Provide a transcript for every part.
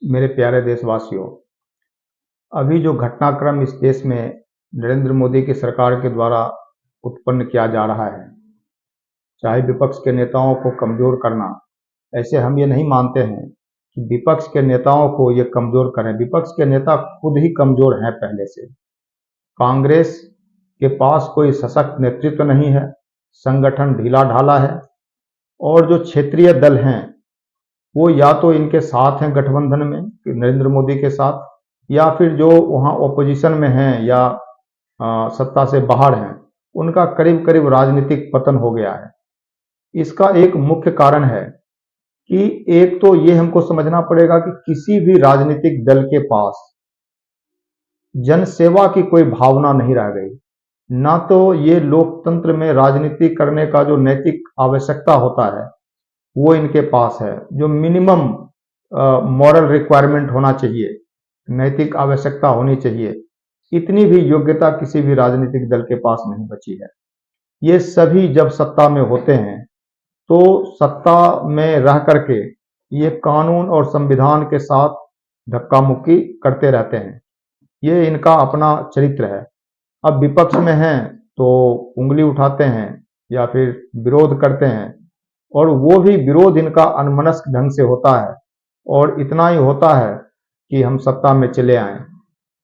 मेरे प्यारे देशवासियों, अभी जो घटनाक्रम इस देश में नरेंद्र मोदी की सरकार के द्वारा उत्पन्न किया जा रहा है, चाहे विपक्ष के नेताओं को कमजोर करना, ऐसे हम ये नहीं मानते हैं कि विपक्ष के नेताओं को ये कमजोर करें। विपक्ष के नेता खुद ही कमजोर हैं पहले से। कांग्रेस के पास कोई सशक्त नेतृत्व नहीं है, संगठन ढीला ढाला है, और जो क्षेत्रीय दल हैं वो या तो इनके साथ हैं गठबंधन में नरेंद्र मोदी के साथ, या फिर जो वहाँ ओपोजिशन में हैं या सत्ता से बाहर हैं, उनका करीब करीब राजनीतिक पतन हो गया है। इसका एक मुख्य कारण है कि एक तो ये हमको समझना पड़ेगा कि किसी भी राजनीतिक दल के पास जनसेवा की कोई भावना नहीं रह गई। ना तो ये लोकतंत्र में राजनीति करने का जो नैतिक आवश्यकता होता है वो इनके पास है। जो मिनिमम मॉरल रिक्वायरमेंट होना चाहिए, नैतिक आवश्यकता होनी चाहिए, इतनी भी योग्यता किसी भी राजनीतिक दल के पास नहीं बची है। ये सभी जब सत्ता में होते हैं तो सत्ता में रह करके ये कानून और संविधान के साथ धक्का मुक्की करते रहते हैं। ये इनका अपना चरित्र है। अब विपक्ष में हैं तो उंगली उठाते हैं या फिर विरोध करते हैं, और वो भी विरोध इनका अनमनस्क ढंग से होता है, और इतना ही होता है कि हम सत्ता में चले आए।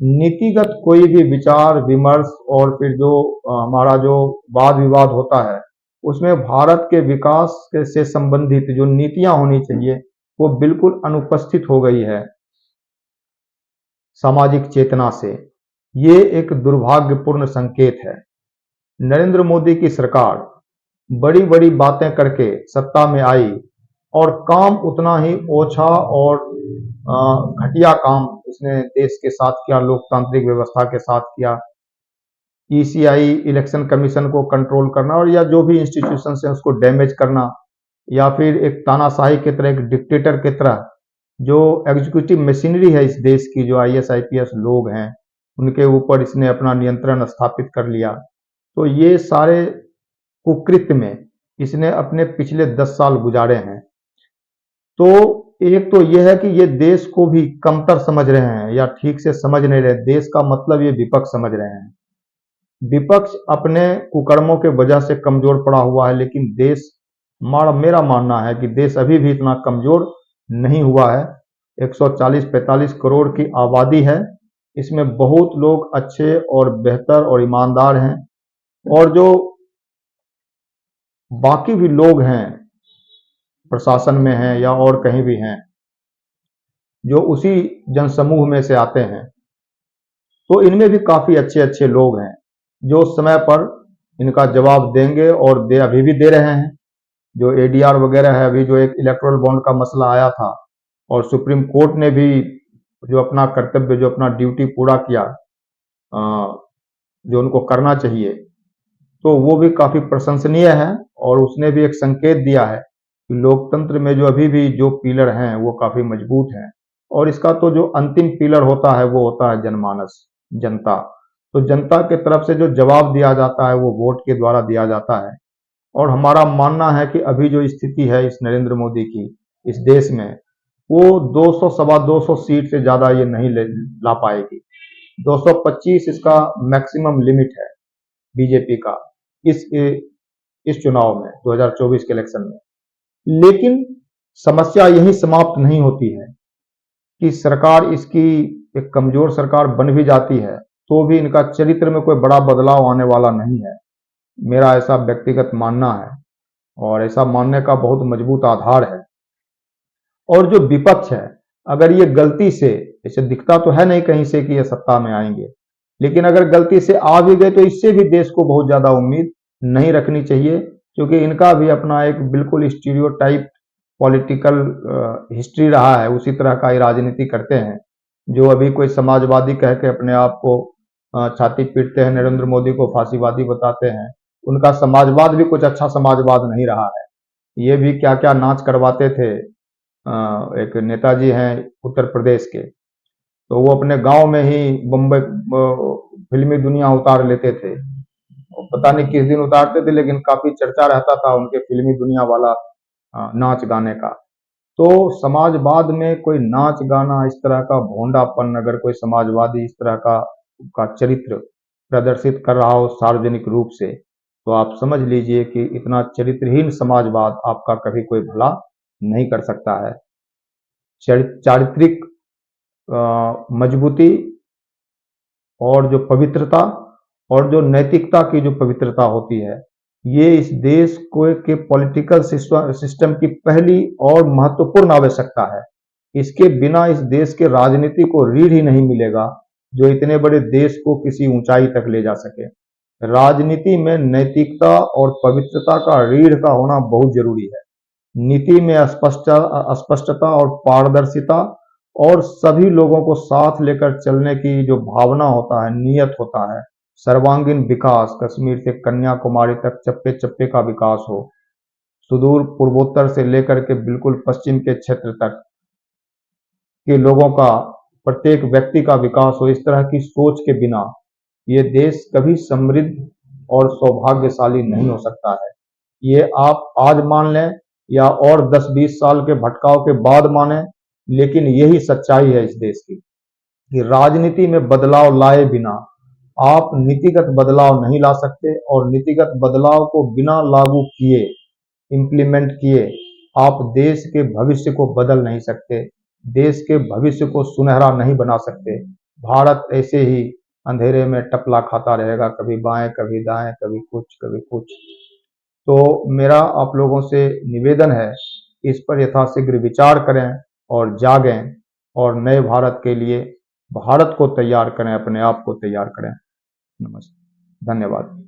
नीतिगत कोई भी विचार विमर्श और फिर जो हमारा जो वाद विवाद होता है, उसमें भारत के विकास से संबंधित जो नीतियां होनी चाहिए वो बिल्कुल अनुपस्थित हो गई है सामाजिक चेतना से। ये एक दुर्भाग्यपूर्ण संकेत है। नरेंद्र मोदी की सरकार बड़ी बड़ी बातें करके सत्ता में आई, और काम उतना ही ओछा और घटिया काम इसने देश के साथ किया, लोकतांत्रिक व्यवस्था के साथ किया। ईसीआई इलेक्शन कमीशन को कंट्रोल करना, और या जो भी इंस्टीट्यूशन है उसको डैमेज करना, या फिर एक तानाशाही की तरह, एक डिक्टेटर की तरह जो एग्जीक्यूटिव मशीनरी है इस देश की, जो आईएएस आईपीएस लोग हैं, उनके ऊपर इसने अपना नियंत्रण स्थापित कर लिया। तो ये सारे कुकृत्य में इसने अपने पिछले 10 साल गुजारे हैं। तो एक तो यह है कि ये देश को भी कमतर समझ रहे हैं या ठीक से समझ नहीं रहे। देश का मतलब ये विपक्ष समझ रहे हैं। विपक्ष अपने कुकर्मों के वजह से कमजोर पड़ा हुआ है, लेकिन देश, मेरा मानना है कि देश अभी भी इतना कमजोर नहीं हुआ है। 140-45 करोड़ की आबादी है, इसमें बहुत लोग अच्छे और बेहतर और ईमानदार हैं, और जो बाकी भी लोग हैं प्रशासन में हैं या और कहीं भी हैं जो उसी जनसमूह में से आते हैं, तो इनमें भी काफी अच्छे अच्छे लोग हैं जो समय पर इनका जवाब देंगे, और अभी भी दे रहे हैं। जो एडीआर वगैरह है, अभी जो एक इलेक्टोरल बॉन्ड का मसला आया था, और सुप्रीम कोर्ट ने भी जो अपना कर्तव्य, जो अपना ड्यूटी पूरा किया, जो उनको करना चाहिए, तो वो भी काफी प्रशंसनीय है। और उसने भी एक संकेत दिया है कि लोकतंत्र में जो अभी भी जो पिलर हैं वो काफी मजबूत हैं, और इसका तो जो अंतिम पिलर होता है वो होता है जनमानस, जनता। तो जनता के तरफ से जो जवाब दिया जाता है वो वोट के द्वारा दिया जाता है। और हमारा मानना है कि अभी जो स्थिति है इस नरेंद्र मोदी की इस देश में, वो 200 सवा 200 सीट से ज्यादा ये नहीं ला पाएगी। 225 इसका मैक्सिमम लिमिट है बीजेपी का इस चुनाव में, 2024 के इलेक्शन में। लेकिन समस्या यही समाप्त नहीं होती है कि सरकार इसकी एक कमजोर सरकार बन भी जाती है तो भी इनका चरित्र में कोई बड़ा बदलाव आने वाला नहीं है। मेरा ऐसा व्यक्तिगत मानना है, और ऐसा मानने का बहुत मजबूत आधार है। और जो विपक्ष है, अगर ये गलती से, इसे दिखता तो है नहीं कहीं से कि ये सत्ता में आएंगे, लेकिन अगर गलती से आ भी गए तो इससे भी देश को बहुत ज्यादा उम्मीद नहीं रखनी चाहिए, क्योंकि इनका भी अपना एक बिल्कुल स्टीरियोटाइप पॉलिटिकल हिस्ट्री रहा है। उसी तरह का ही राजनीति करते हैं। जो अभी कोई समाजवादी कह के अपने आप को छाती पीटते हैं, नरेंद्र मोदी को फांसीवादी बताते हैं, उनका समाजवाद भी कुछ अच्छा समाजवाद नहीं रहा है। ये भी क्या क्या नाच करवाते थे। एक नेताजी हैं उत्तर प्रदेश के, तो वो अपने गांव में ही बम्बई फिल्मी दुनिया उतार लेते थे। पता नहीं किस दिन उतारते थे, लेकिन काफी चर्चा रहता था उनके फिल्मी दुनिया वाला नाच गाने का। तो समाजवाद में कोई नाच गाना इस तरह का भोंडापन, अगर कोई समाजवादी इस तरह का चरित्र प्रदर्शित कर रहा हो सार्वजनिक रूप से, तो आप समझ लीजिए कि इतना चरित्रहीन समाजवाद आपका कभी कोई भला नहीं कर सकता है। चारित्रिक मजबूती और जो पवित्रता और जो नैतिकता की जो पवित्रता होती है, ये इस देश को के पॉलिटिकल सिस्टम की पहली और महत्वपूर्ण आवश्यकता है। इसके बिना इस देश के राजनीति को रीढ़ ही नहीं मिलेगा जो इतने बड़े देश को किसी ऊंचाई तक ले जा सके। राजनीति में नैतिकता और पवित्रता का रीढ़ का होना बहुत जरूरी है। नीति में स्पष्टता और पारदर्शिता और सभी लोगों को साथ लेकर चलने की जो भावना होता है, नियत होता है, सर्वांगीण विकास, कश्मीर से कन्याकुमारी तक चप्पे चप्पे का विकास हो, सुदूर पूर्वोत्तर से लेकर के बिल्कुल पश्चिम के क्षेत्र तक के लोगों का, प्रत्येक व्यक्ति का विकास हो, इस तरह की सोच के बिना ये देश कभी समृद्ध और सौभाग्यशाली नहीं हो सकता है। ये आप आज मान लें या और 10-20 साल के भटकाव के बाद माने, लेकिन यही सच्चाई है इस देश की कि राजनीति में बदलाव लाए बिना आप नीतिगत बदलाव नहीं ला सकते, और नीतिगत बदलाव को बिना लागू किए, इंप्लीमेंट किए, आप देश के भविष्य को बदल नहीं सकते, देश के भविष्य को सुनहरा नहीं बना सकते। भारत ऐसे ही अंधेरे में टपला खाता रहेगा, कभी बाएं कभी दाएं, कभी कुछ कभी कुछ। तो मेरा आप लोगों से निवेदन है, इस पर यथाशीघ्र विचार करें और जागें और नए भारत के लिए भारत को तैयार करें, अपने आप को तैयार करें। नमस्ते, धन्यवाद।